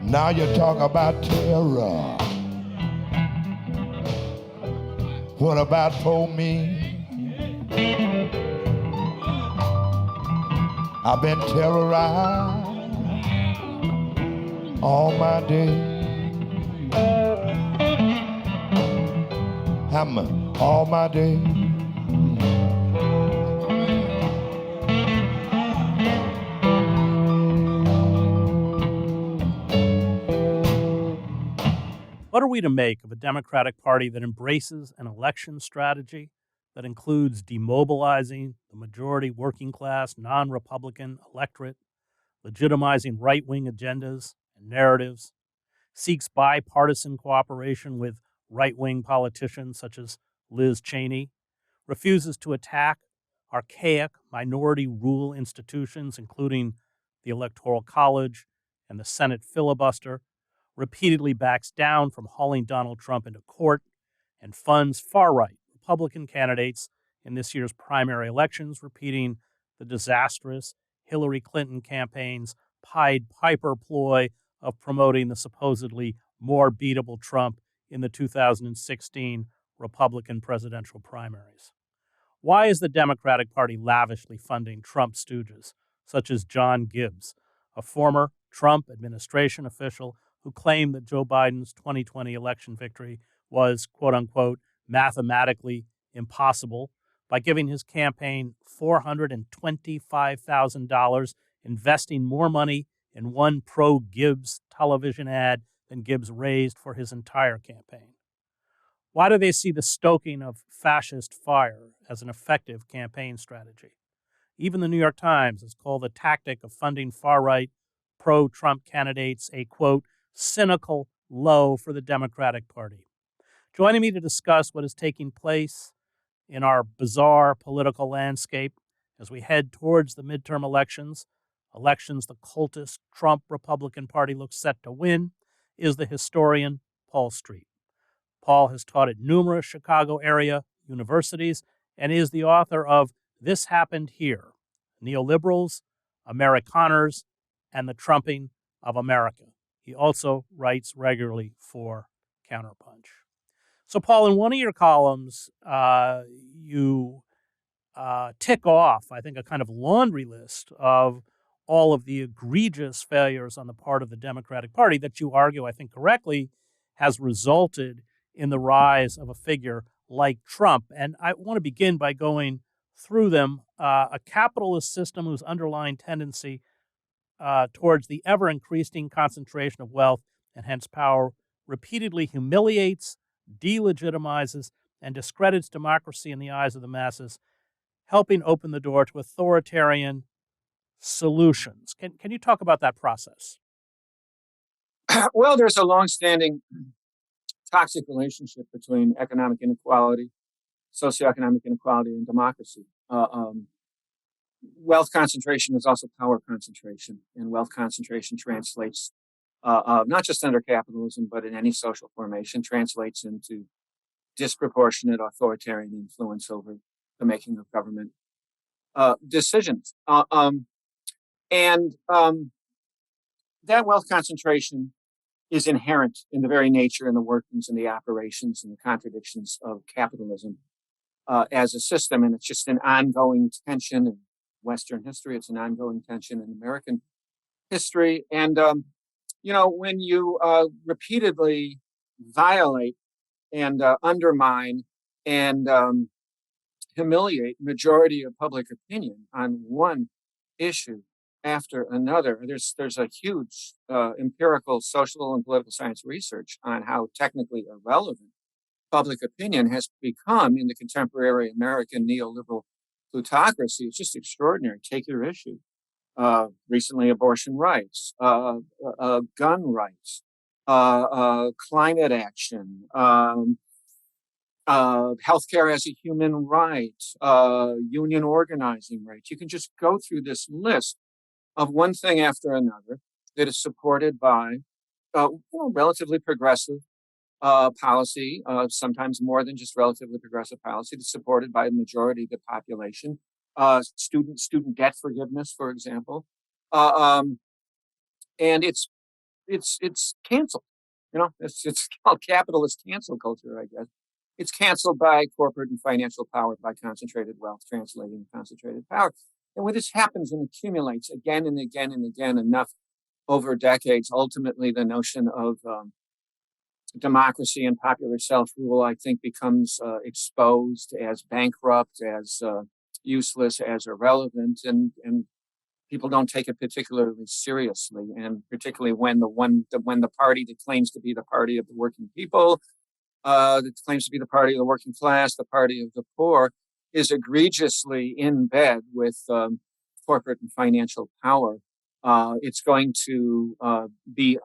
Now you talk about terror. What about for me? I've been terrorized all my day. All my day. What are we to make of a Democratic Party that embraces an election strategy that includes demobilizing the majority working class, non-Republican electorate, legitimizing right-wing agendas and narratives, seeks bipartisan cooperation with right-wing politicians such as Liz Cheney, refuses to attack archaic minority rule institutions, including the Electoral College and the Senate filibuster, repeatedly backs down from hauling Donald Trump into court, and funds far-right Republican candidates in this year's primary elections, repeating the disastrous Hillary Clinton campaign's Pied Piper ploy of promoting the supposedly more beatable Trump in the 2016 Republican presidential primaries. Why is the Democratic Party lavishly funding Trump stooges, such as John Gibbs, a former Trump administration official who claimed that Joe Biden's 2020 election victory was, quote unquote, mathematically impossible, by giving his campaign $425,000, investing more money in one pro-Gibbs television ad than Gibbs raised for his entire campaign? Why do they see the stoking of fascist fire as an effective campaign strategy? Even the New York Times has called the tactic of funding far-right pro-Trump candidates a, quote, cynical low for the Democratic Party. Joining me to discuss what is taking place in our bizarre political landscape as we head towards the midterm elections the cultist Trump Republican Party looks set to win, is the historian Paul Street. Paul has taught at numerous Chicago area universities and is the author of This Happened Here, Neoliberals, Amerikaners, and the Trumping of America. He also writes regularly for Counterpunch. So, Paul, in one of your columns, you tick off, I think, a kind of laundry list of all of the egregious failures on the part of the Democratic Party that you argue, I think correctly, has resulted in the rise of a figure like Trump. And I want to begin by going through them. A capitalist system whose underlying tendency towards the ever-increasing concentration of wealth and hence power repeatedly humiliates, delegitimizes, and discredits democracy in the eyes of the masses, helping open the door to authoritarian solutions. Can you talk about that process? Well, there's a long-standing toxic relationship between economic inequality, socioeconomic inequality, and democracy. Wealth concentration is also power concentration, and wealth concentration translates, not just under capitalism, but in any social formation, translates into disproportionate authoritarian influence over the making of government decisions. And that wealth concentration is inherent in the very nature and the workings and the operations and the contradictions of capitalism as a system. And it's just an ongoing tension in Western history. It's an ongoing tension in American history. And, when you repeatedly violate and undermine and humiliate majority of public opinion on one issue after another, there's a huge empirical social and political science research on how technically irrelevant public opinion has become in the contemporary American neoliberal plutocracy. It's just extraordinary. Take your issue. Recently, abortion rights, gun rights, climate action, healthcare as a human right, union organizing rights. You can just go through this list of one thing after another that is supported by relatively progressive policy, sometimes more than just relatively progressive policy, that's supported by a majority of the population. Student debt forgiveness, for example, and it's it's canceled. It's called capitalist cancel culture, I guess. It's canceled by corporate and financial power, by concentrated wealth, translating concentrated power. And when this happens and accumulates again and again and again enough over decades, ultimately the notion of democracy and popular self-rule, I think, becomes exposed as bankrupt, as useless, as irrelevant, and people don't take it particularly seriously. And particularly when the party that claims to be the party of the working people, that claims to be the party of the working class, the party of the poor, is egregiously in bed with corporate and financial power, it's going to be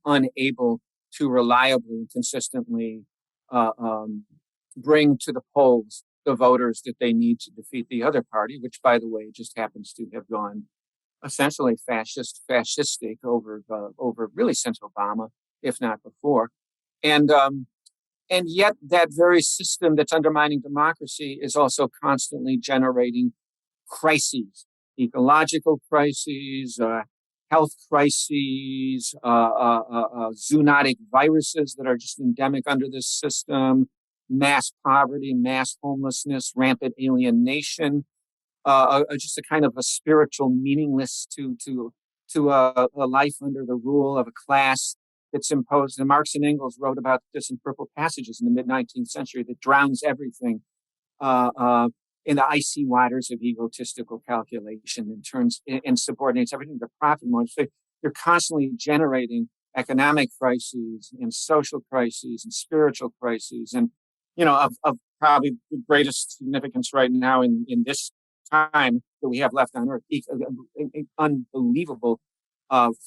unable to reliably and consistently bring to the polls the voters that they need to defeat the other party, which, by the way, just happens to have gone essentially fascistic over really since Obama, if not before. And yet that very system that's undermining democracy is also constantly generating crises, ecological crises, health crises, zoonotic viruses that are just endemic under this system, mass poverty, mass homelessness, rampant alienation, just a kind of a spiritual meaningless to a life under the rule of a class that's imposed. And Marx and Engels wrote about this in Purple Passages in the mid-19th century, that drowns everything in the icy waters of egotistical calculation and subordinates everything to profit motive. So you're constantly generating economic crises and social crises and spiritual crises. And, of probably the greatest significance right now in this time that we have left on Earth, unbelievable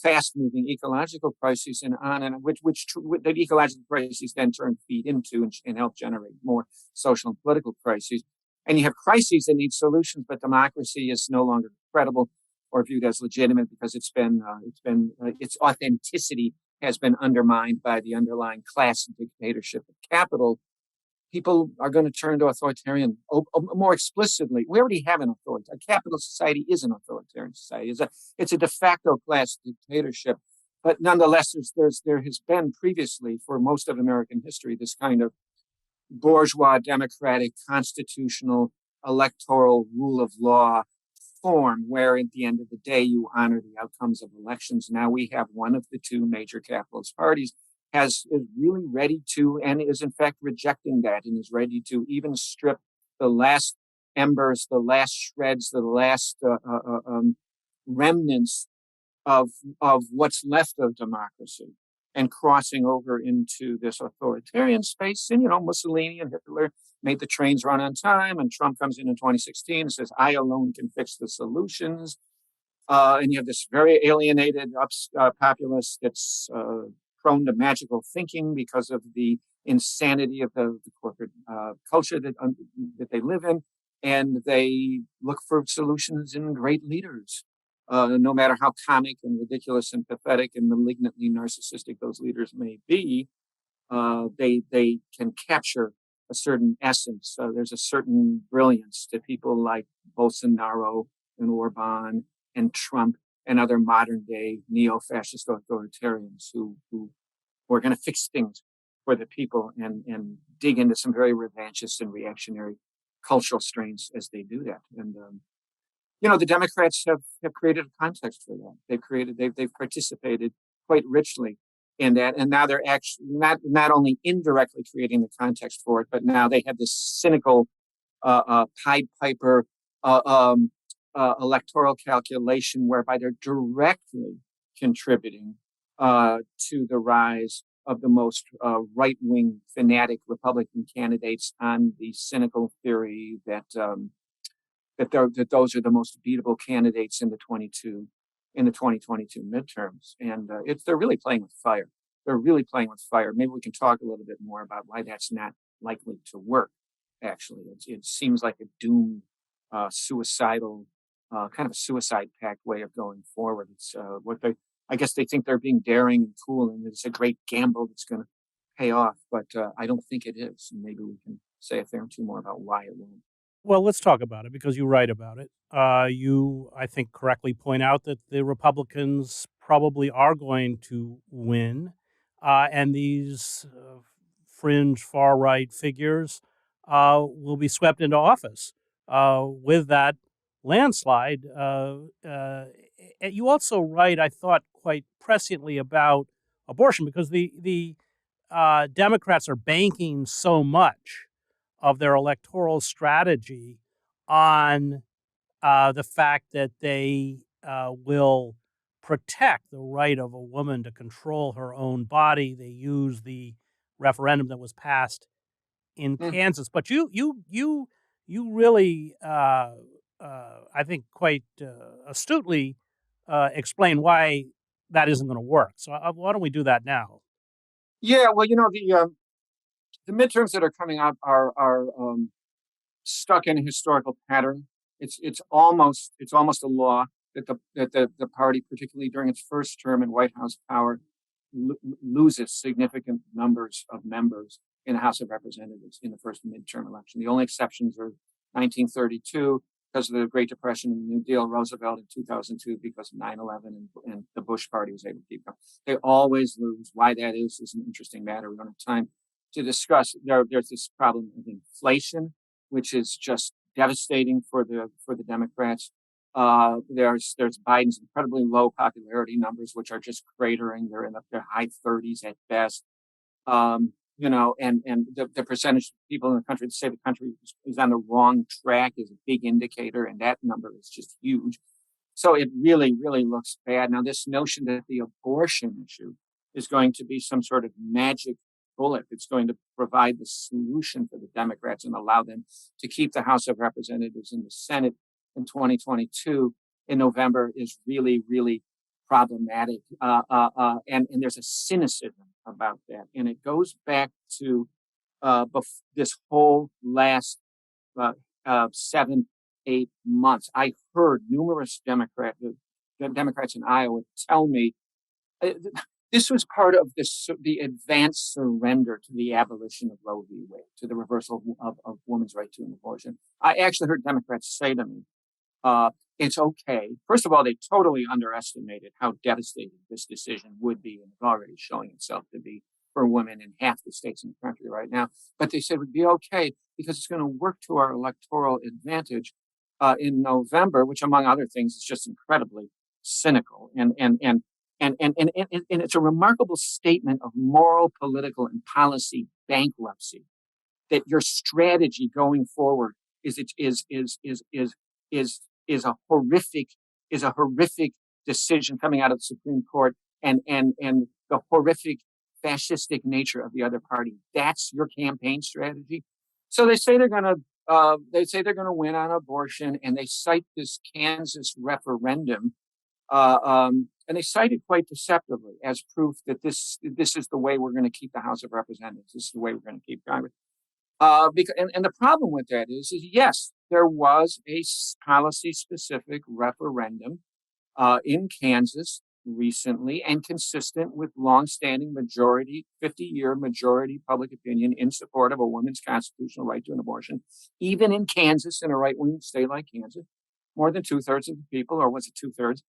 fast-moving ecological crises, and on and which the ecological crises then feed into and help generate more social and political crises. And you have crises that need solutions, but democracy is no longer credible or viewed as legitimate because its authenticity has been undermined by the underlying class dictatorship of capital. People are going to turn to authoritarian more explicitly. We already have an authoritarian. A capitalist society is an authoritarian society. It's a de facto class dictatorship. But nonetheless, there has been previously, for most of American history, this kind of bourgeois, democratic, constitutional, electoral rule of law form where at the end of the day you honor the outcomes of elections. Now we have one of the two major capitalist parties is really ready to, and is in fact rejecting that, and is ready to even strip the last embers, the last shreds, the last remnants of what's left of democracy, and crossing over into this authoritarian space. And, Mussolini and Hitler made the trains run on time, and Trump comes in 2016 and says, I alone can fix the solutions. And you have this very alienated populace that's prone to magical thinking because of the insanity of the corporate culture that they live in. And they look for solutions in great leaders. No matter how comic and ridiculous and pathetic and malignantly narcissistic those leaders may be, they can capture a certain essence. There's a certain brilliance to people like Bolsonaro and Orban and Trump and other modern day neo-fascist authoritarians who are going to fix things for the people and dig into some very revanchist and reactionary cultural strains as they do that. And the Democrats have created a context for that. They've participated quite richly in that, and now they're actually not only indirectly creating the context for it, but now they have this cynical Pied Piper electoral calculation whereby they're directly contributing to the rise of the most right-wing fanatic Republican candidates on the cynical theory that those are the most beatable candidates in the 2022 midterms. And they're really playing with fire. They're really playing with fire. Maybe we can talk a little bit more about why that's not likely to work. Actually, it seems like a doomed, suicidal, kind of a suicide pact way of going forward. It's I guess they think they're being daring and cool, and it's a great gamble that's going to pay off. But I don't think it is. And maybe we can say a thing or two more about why it won't. Well, let's talk about it because you write about it. You, I think, correctly point out that the Republicans probably are going to win, and these fringe far-right figures will be swept into office with that landslide. You also write, I thought, quite presciently about abortion, because the Democrats are banking so much of their electoral strategy on the fact that they will protect the right of a woman to control her own body. They use the referendum that was passed in Kansas, but you really, I think, quite astutely explain why that isn't going to work. So why don't we do that now? Yeah, well, the midterms that are coming up are stuck in a historical pattern. It's almost a law that the party, particularly during its first term in White House power, loses significant numbers of members in the House of Representatives in the first midterm election. The only exceptions are 1932 because of the Great Depression and the New Deal, Roosevelt in 2002 because of 9/11, and the Bush party was able to keep going. They always lose. Why that is an interesting matter. We don't have time to discuss. There's this problem of inflation, which is just devastating for the Democrats. There's Biden's incredibly low popularity numbers, which are just cratering. They're in their high 30s at best. And the percentage of people in the country that say the country is on the wrong track is a big indicator, and that number is just huge. So it really, really looks bad. Now, this notion that the abortion issue is going to be some sort of magic bullet that's going to provide the solution for the Democrats and allow them to keep the House of Representatives and the Senate in 2022 in November is really, really problematic. And there's a cynicism about that. And it goes back to this whole last 7-8 months. I heard numerous Democrats in Iowa tell me this was part of the advanced surrender to the abolition of Roe v. Wade, to the reversal of women's right to an abortion. I actually heard Democrats say to me, it's okay. First of all, they totally underestimated how devastating this decision would be, and it's already showing itself to be for women in half the states in the country right now. But they said it would be okay because it's going to work to our electoral advantage in November, which, among other things, is just incredibly cynical. And it's a remarkable statement of moral, political, and policy bankruptcy. That your strategy going forward is a horrific decision coming out of the Supreme Court, and the horrific fascistic nature of the other party. That's your campaign strategy. So they say they're going to win on abortion, and they cite this Kansas referendum, and they cite it quite deceptively as proof that this is the way we're going to keep the House of Representatives. This is the way we're going to keep Congress. And the problem with that is yes, there was a policy-specific referendum in Kansas recently, and consistent with longstanding 50-year majority public opinion in support of a woman's constitutional right to an abortion. Even in Kansas, in a right-wing state like Kansas, more than 2/3 of the people, or was it 2/3,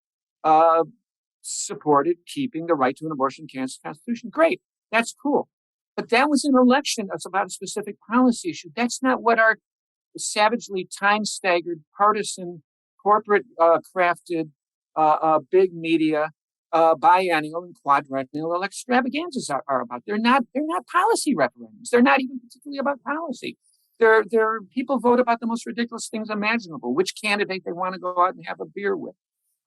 supported keeping the right to an abortion in Kansas Constitution. Great, that's cool. But that was an election that's about a specific policy issue. That's not what our savagely time-staggered, partisan, corporate-crafted, big media, biennial and quadrennial extravaganzas are about. They're not policy referendums. They're not even particularly about policy. They're people vote about the most ridiculous things imaginable, which candidate they want to go out and have a beer with.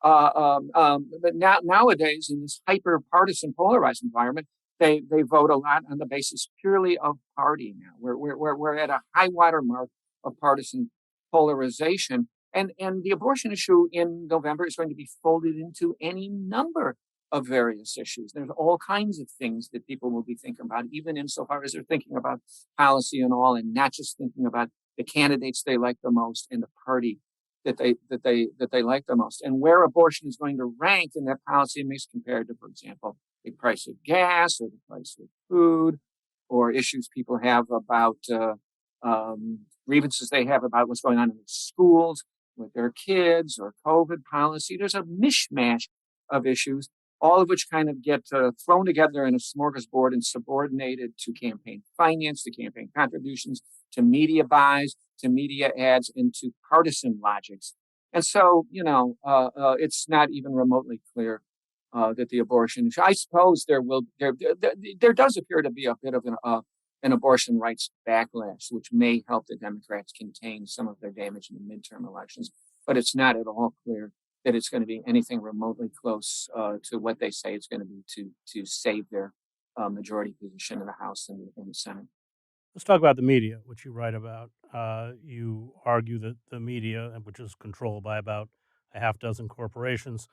But nowadays, in this hyper-partisan, polarized environment, they vote a lot on the basis purely of party now. We're at a high water mark of partisan polarization. And the abortion issue in November is going to be folded into any number of various issues. There's all kinds of things that people will be thinking about, even insofar as they're thinking about policy and all, and not just thinking about the candidates they like the most and the party that they like the most, and where abortion is going to rank in that policy mix compared to, for example, the price of gas or the price of food, or issues people have about grievances they have about what's going on in the schools with their kids, or COVID policy. There's a mishmash of issues all of which kind of get thrown together in a smorgasbord and subordinated to campaign finance, to campaign contributions, to media buys, to media ads, and to partisan logics. And so, it's not even remotely clear that the abortion issue. I suppose there does appear to be a bit of an abortion rights backlash, which may help the Democrats contain some of their damage in the midterm elections. But it's not at all clear that it's going to be anything remotely close to what they say it's going to be to save their majority position in the House and in the Senate. Let's talk about the media, which you write about. You argue that the media, which is controlled by about a half dozen corporations,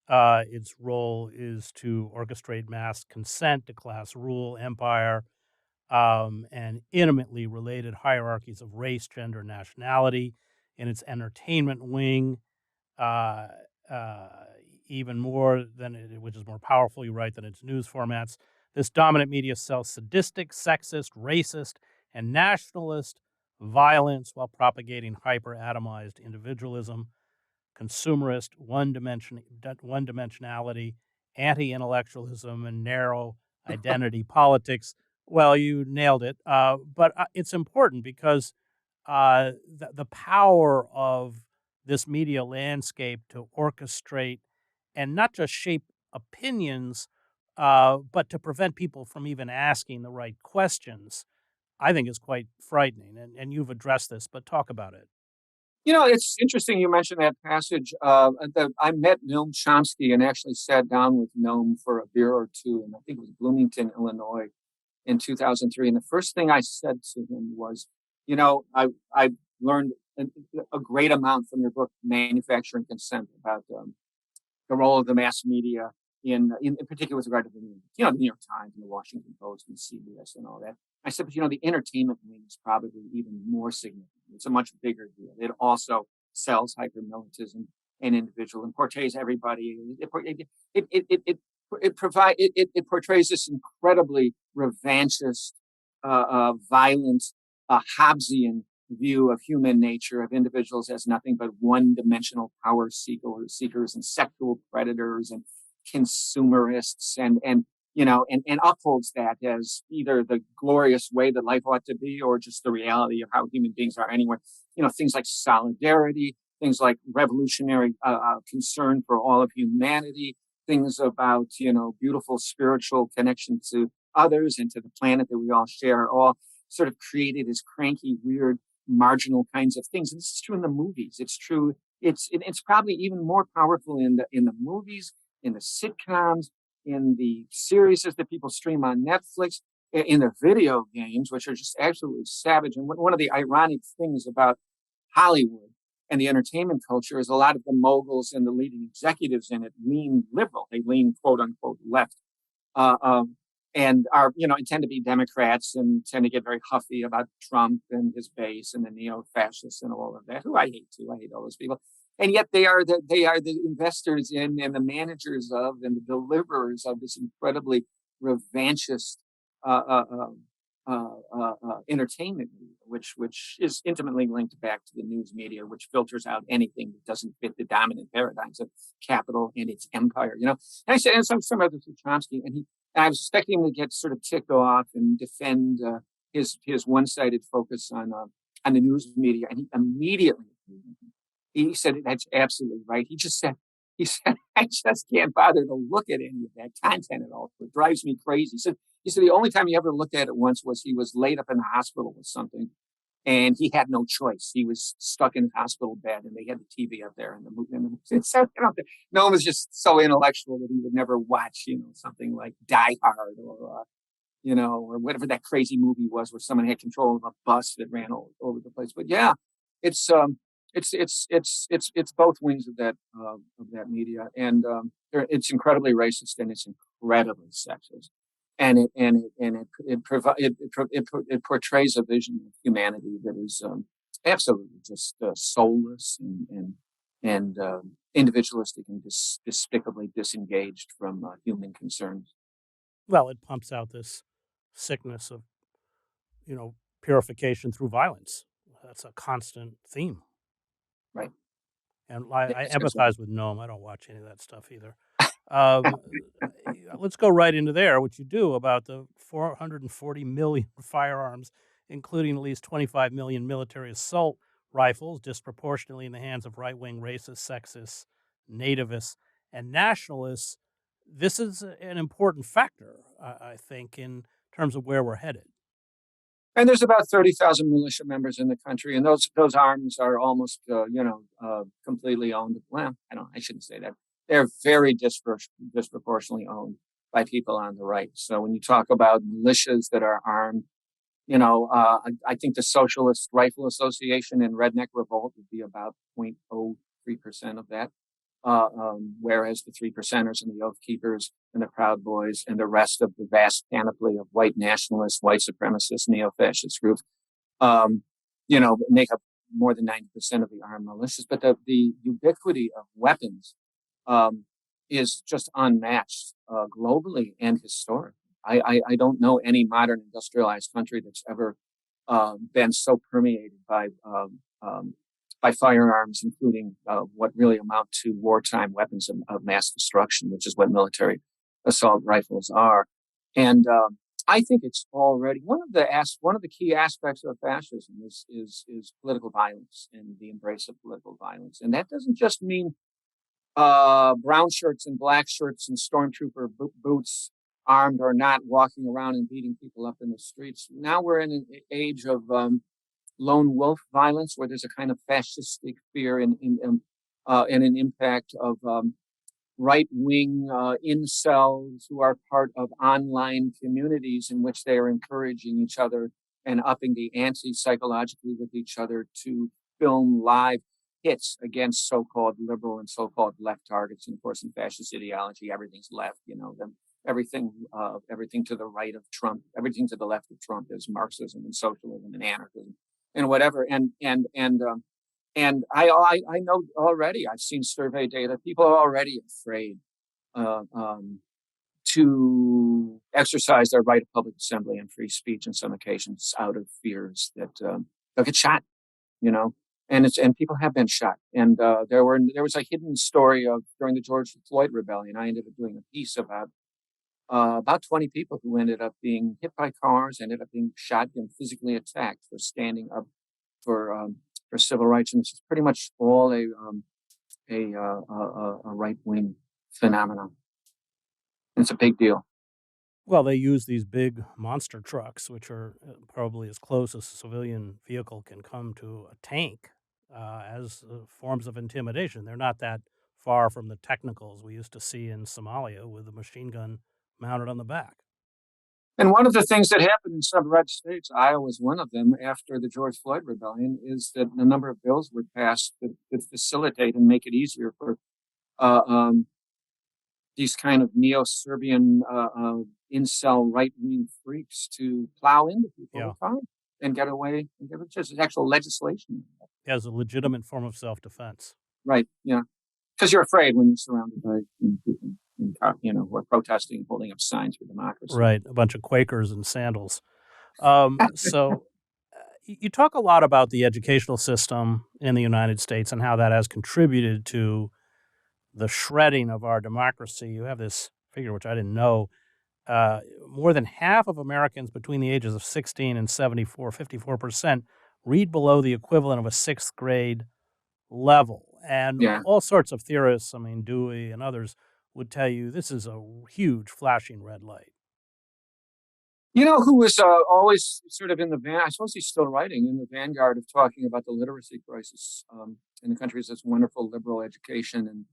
its role is to orchestrate mass consent to class rule, empire, and intimately related hierarchies of race, gender, nationality. In its entertainment wing, uh, uh, even more than which is more powerful, you write, than its news formats. This dominant media sells sadistic, sexist, racist, and nationalist violence while propagating hyper-atomized individualism, consumerist one-dimensionality, anti-intellectualism, and narrow identity politics. Well, you nailed it. But it's important because the power of this media landscape to orchestrate and not just shape opinions, but to prevent people from even asking the right questions, I think is quite frightening. And you've addressed this, but talk about it. It's interesting you mentioned that passage. I met Noam Chomsky and actually sat down with Noam for a beer or two, and I think it was Bloomington, Illinois, in 2003. And the first thing I said to him was, I learned a great amount from your book, Manufacturing Consent, about the role of the mass media in particular with regard to the New York Times and the Washington Post and CBS and all that. I said, but the entertainment wing is probably even more significant. It's a much bigger deal. It also sells hyper-militism and individual and portrays everybody. It portrays this incredibly revanchist, violent, Hobbesian view of human nature, of individuals as nothing but one-dimensional power seekers and sexual predators and consumerists, and upholds that as either the glorious way that life ought to be or just the reality of how human beings are anyway. Things like solidarity, things like revolutionary concern for all of humanity, things about beautiful spiritual connection to others and to the planet that we all share, all sort of created as cranky, weird, marginal kinds of things. And this is true in the movies. It's true. It's probably even more powerful in the movies, in the sitcoms, in the series that people stream on Netflix, in the video games, which are just absolutely savage. And one of the ironic things about Hollywood and the entertainment culture is a lot of the moguls and the leading executives in it lean liberal. They lean quote unquote left. And are, and tend to be Democrats and tend to get very huffy about Trump and his base and the neo-fascists and all of that, who I hate too. I hate all those people. And yet they are the investors in and the managers of and the deliverers of this incredibly revanchist entertainment media, which is intimately linked back to the news media, which filters out anything that doesn't fit the dominant paradigms of capital and its empire. And I said, and some other through Chomsky, and I was expecting him to get sort of ticked off and defend his one-sided focus on the news media, and he immediately he said that's absolutely right. He said I just can't bother to look at any of that content at all. It drives me crazy. He said the only time he ever looked at it once was he was laid up in the hospital with something, and he had no choice. He was stuck in a hospital bed, and they had the TV up there, and the movie. So, no one was just so intellectual that he would never watch, something like Die Hard or whatever that crazy movie was where someone had control of a bus that ran all over the place. But yeah, it's both wings of that media, and it's incredibly racist and it's incredibly sexist. And it portrays a vision of humanity that is absolutely just soulless and individualistic and despicably disengaged from human concerns. Well, it pumps out this sickness of, purification through violence. That's a constant theme. Right. And I empathize with Noam. I don't watch any of that stuff either. Um, let's go right into there, what you do about the 440 million firearms, including at least 25 million military assault rifles, disproportionately in the hands of right-wing racists, sexists, nativists, and nationalists. This is an important factor, I think, in terms of where we're headed. And there's about 30,000 militia members in the country, and those arms are almost, completely owned. Well, I shouldn't say that. They're very disproportionately owned by people on the right. So when you talk about militias that are armed, I think the Socialist Rifle Association and Redneck Revolt would be about 0.03% of that. Whereas the 3%ers and the Oath Keepers and the Proud Boys and the rest of the vast panoply of white nationalists, white supremacists, neo-fascist groups, make up more than 90% of the armed militias. But the ubiquity of weapons is just unmatched globally and historically. I don't know any modern industrialized country that's ever been so permeated by firearms, including what really amount to wartime weapons of mass destruction, which is what military assault rifles are. And I think it's already one of the key aspects of fascism is political violence and the embrace of political violence. And that doesn't just mean brown shirts and black shirts and stormtrooper boots, armed or not, walking around and beating people up in the streets. Now we're in an age of lone wolf violence, where there's a kind of fascistic fear and an impact of right-wing incels who are part of online communities in which they are encouraging each other and upping the ante psychologically with each other to film live hits against so-called liberal and so-called left targets. And of course, in fascist ideology, everything's left. Everything to the right of Trump, everything to the left of Trump is Marxism and socialism and anarchism and whatever. And I know already, I've seen survey data, people are already afraid to exercise their right of public assembly and free speech on some occasions out of fears that they'll get shot, and people have been shot. And there was a hidden story of during the George Floyd rebellion. I ended up doing a piece about 20 people who ended up being hit by cars, ended up being shot and physically attacked for standing up for civil rights. And this is pretty much all a right-wing phenomenon. It's a big deal. Well, they use these big monster trucks, which are probably as close as a civilian vehicle can come to a tank, as forms of intimidation. They're not that far from the technicals we used to see in Somalia with a machine gun mounted on the back. And one of the things that happened in some red states, Iowa was one of them, after the George Floyd rebellion, is that a number of bills were passed that could facilitate and make it easier for these kind of neo-Serbian incel right-wing freaks to plow into people with time and get away and get just actual legislation. As a legitimate form of self-defense. Right, yeah. Because you're afraid when you're surrounded by people who are protesting and holding up signs for democracy. Right, a bunch of Quakers in sandals. So you talk a lot about the educational system in the United States and how that has contributed to the shredding of our democracy. You have this figure, which I didn't know. More than half of Americans between the ages of 16 and 74, 54%, read below the equivalent of a sixth grade level. And all sorts of theorists, Dewey and others, would tell you this is a huge flashing red light. Who was always sort of in the I suppose he's still writing in the vanguard of talking about the literacy crisis in the country, is this wonderful liberal education and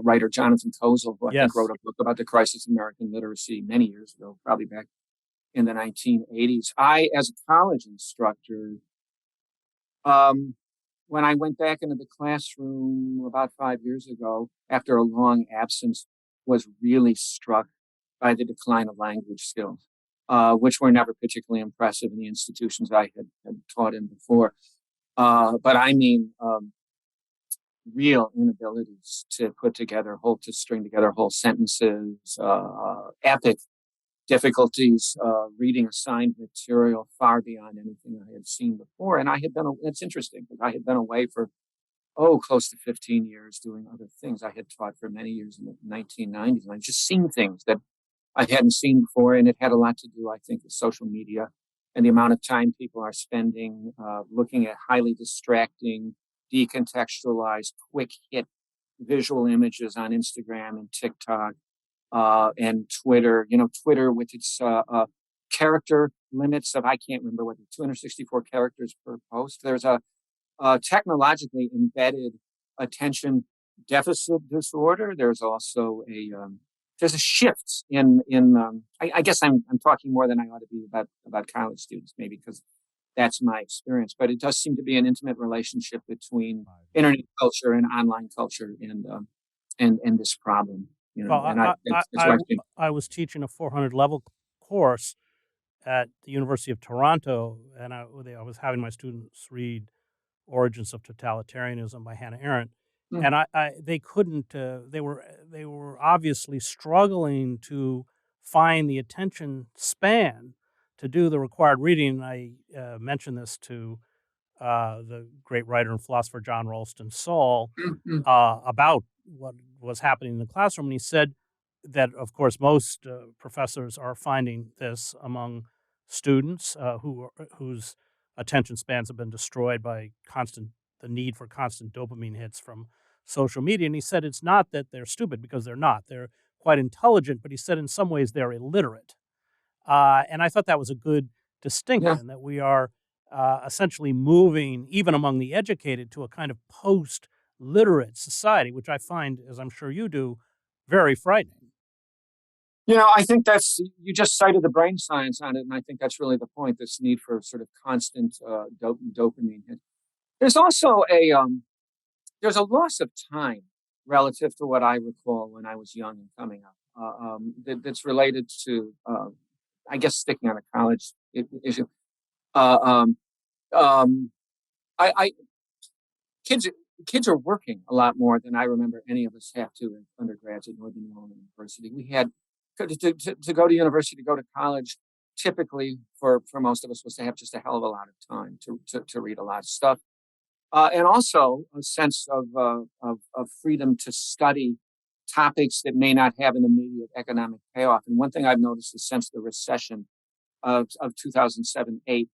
writer Jonathan Kozol, who I think wrote a book about the crisis of American literacy many years ago, probably back in the 1980s. I, as a college instructor, when I went back into the classroom about 5 years ago, after a long absence, was really struck by the decline of language skills, which were never particularly impressive in the institutions I had taught in before. But I mean, real inabilities to string together whole sentences, epic difficulties reading assigned material far beyond anything I had seen before. And it's interesting because I had been away for close to 15 years doing other things. I had taught for many years in the 1990s, and I've just seen things that I hadn't seen before, and it had a lot to do, I think, with social media and the amount of time people are spending looking at highly distracting, decontextualized, quick hit visual images on Instagram and TikTok and Twitter. Twitter with its character limits of, I can't remember what, 264 characters per post. There's a technologically embedded attention deficit disorder. There's also there's a shift I guess I'm talking more than I ought to be about college students, maybe because that's my experience, but it does seem to be an intimate relationship between internet culture and online culture and this problem, Well, and that's why I think, I was teaching a 400 level course at the University of Toronto, and I was having my students read Origins of Totalitarianism by Hannah Arendt, and they couldn't. They were obviously struggling to find the attention span to do the required reading. And I mentioned this to the great writer and philosopher John Ralston Saul about what was happening in the classroom, and he said that, of course, most professors are finding this among students whose attention spans have been destroyed by the need for constant dopamine hits from social media. And he said it's not that they're stupid, because they're not. They're quite intelligent, but he said in some ways they're illiterate. And I thought that was a good distinction, that we are essentially moving, even among the educated, to a kind of post-literate society, which I find, as I'm sure you do, very frightening. I think you just cited the brain science on it, and I think that's really the point, this need for sort of constant dopamine hit. There's also there's a loss of time relative to what I recall when I was young and coming up that's related to, I guess, sticking on a college issue. Kids are working a lot more than I remember any of us have to in undergrads at Northern Illinois University. We had to go to university, to go to college, typically for most of us, was to have just a hell of a lot of time to read a lot of stuff. And also a sense of freedom to study topics that may not have an immediate economic payoff. And one thing I've noticed is, since the recession of 2007-8,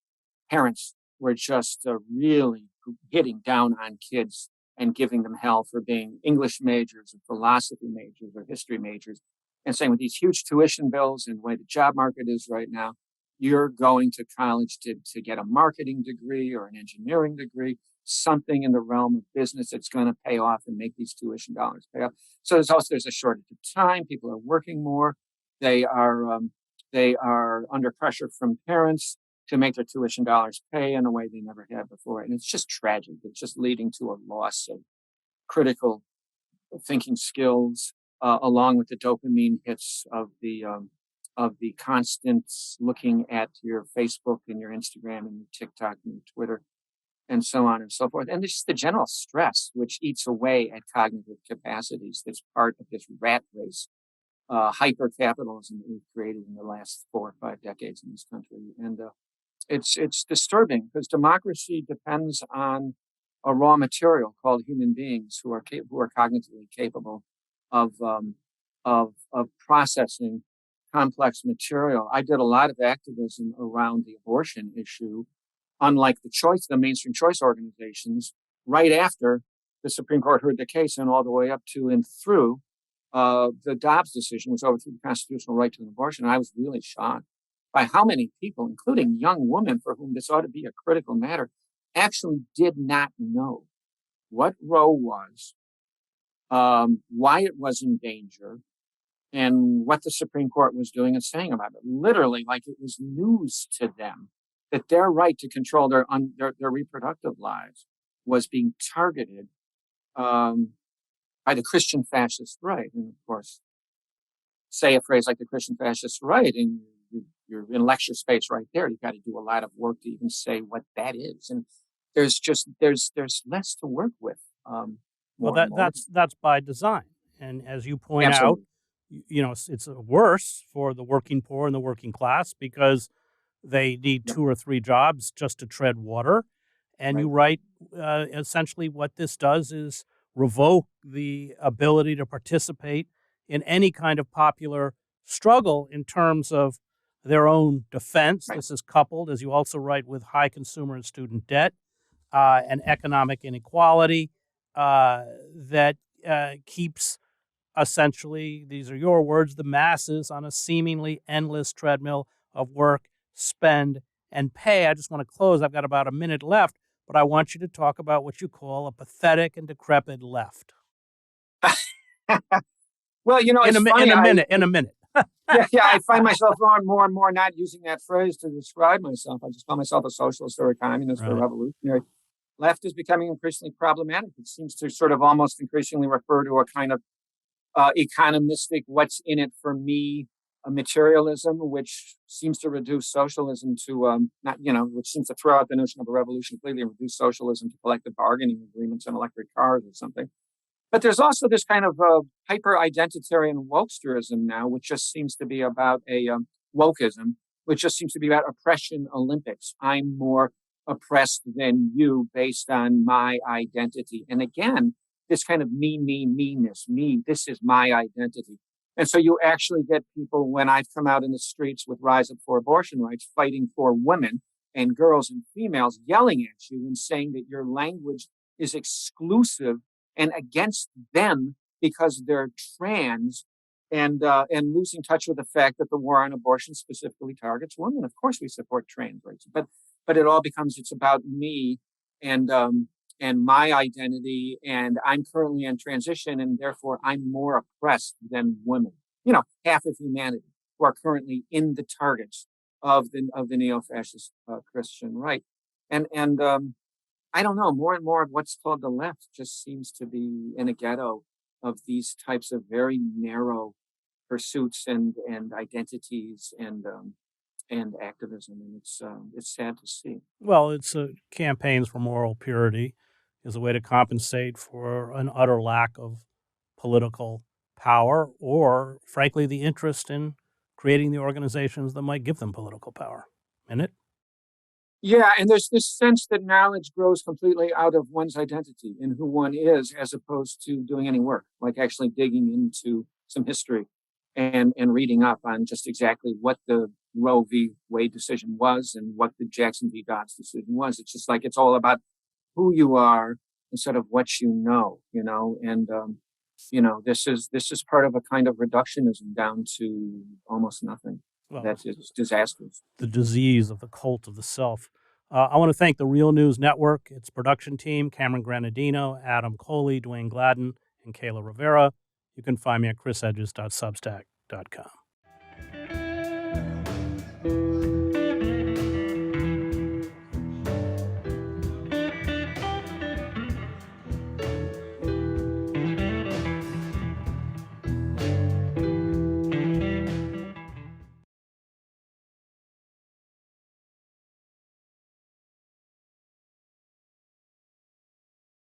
parents were just really hitting down on kids and giving them hell for being English majors or philosophy majors or history majors, and saying, with these huge tuition bills and the way the job market is right now, you're going to college to get a marketing degree or an engineering degree, something in the realm of business that's going to pay off and make these tuition dollars pay off. So there's a shortage of time. People are working more. They are under pressure from parents to make their tuition dollars pay in a way they never had before. And it's just tragic. It's just leading to a loss of critical thinking skills, along with the dopamine hits of the constant looking at your Facebook and your Instagram and your TikTok and your Twitter and so on and so forth. And just the general stress, which eats away at cognitive capacities. That's part of this rat race, hyper-capitalism that we've created in the last 4 or 5 decades in this country. And it's disturbing, because democracy depends on a raw material called human beings who are cognitively capable of processing complex material. I did a lot of activism around the abortion issue, unlike the mainstream choice organizations, right after the Supreme Court heard the case, and all the way up to and through the Dobbs decision, which overthrew the constitutional right to an abortion. And I was really shocked by how many people, including young women for whom this ought to be a critical matter, actually did not know what Roe was, why it was in danger, and what the Supreme Court was doing and saying about it. Literally, like it was news to them that their right to control their reproductive lives was being targeted by the Christian fascist right. And of course, say a phrase like the Christian fascist right, and you're in lecture space right there. You've got to do a lot of work to even say what that is. And there's less to work with. Well, that's by design. And as you point Absolutely. out, it's worse for the working poor and the working class, because they need 2 or 3 jobs just to tread water. And Right. you write essentially what this does is revoke the ability to participate in any kind of popular struggle in terms of their own defense. Right. This is coupled, as you also write, with high consumer and student debt and economic inequality that keeps essentially, these are your words, the masses on a seemingly endless treadmill of work, spend, and pay. I just want to close. I've got about a minute left, but I want you to talk about what you call a pathetic and decrepit left. Well, it's funny. In a minute. Yeah, I find myself more and more not using that phrase to describe myself. I just call myself a socialist or a communist or a revolutionary. Left is becoming increasingly problematic. It seems to sort of almost increasingly refer to a kind of economistic, what's in it for me, a materialism, which seems to reduce socialism to which seems to throw out the notion of a revolution completely and reduce socialism to collective bargaining agreements and electric cars or something. But there's also this kind of hyper-identitarian wokesterism now, which just seems to be about a wokeism, which just seems to be about oppression Olympics. I'm more oppressed than you based on my identity. And again, this kind of meanness, this is my identity. And so you actually get people, when I've come out in the streets with Rise Up for Abortion Rights, fighting for women and girls and females, yelling at you and saying that your language is exclusive and against them because they're trans, and losing touch with the fact that the war on abortion specifically targets women. Of course, we support trans rights, but it all becomes, it's about me and my identity, and I'm currently in transition, and therefore I'm more oppressed than women. Half of humanity who are currently in the targets of the neo-fascist Christian right, and I don't know, more and more of what's called the left just seems to be in a ghetto of these types of very narrow pursuits and identities and activism, and it's sad to see. Well, it's campaigns for moral purity is a way to compensate for an utter lack of political power or, frankly, the interest in creating the organizations that might give them political power. Isn't it? Yeah, and there's this sense that knowledge grows completely out of one's identity and who one is, as opposed to doing any work, like actually digging into some history and reading up on just exactly what the Roe v. Wade decision was and what the Jackson v. Dobbs decision was. It's just like it's all about who you are instead of what you know, and this is part of a kind of reductionism down to almost nothing. Well, that is disastrous. The disease of the cult of the self. I want to thank the Real News Network, its production team, Cameron Granadino, Adam Coley, Dwayne Gladden, and Kayla Rivera. You can find me at chrishedges.substack.com.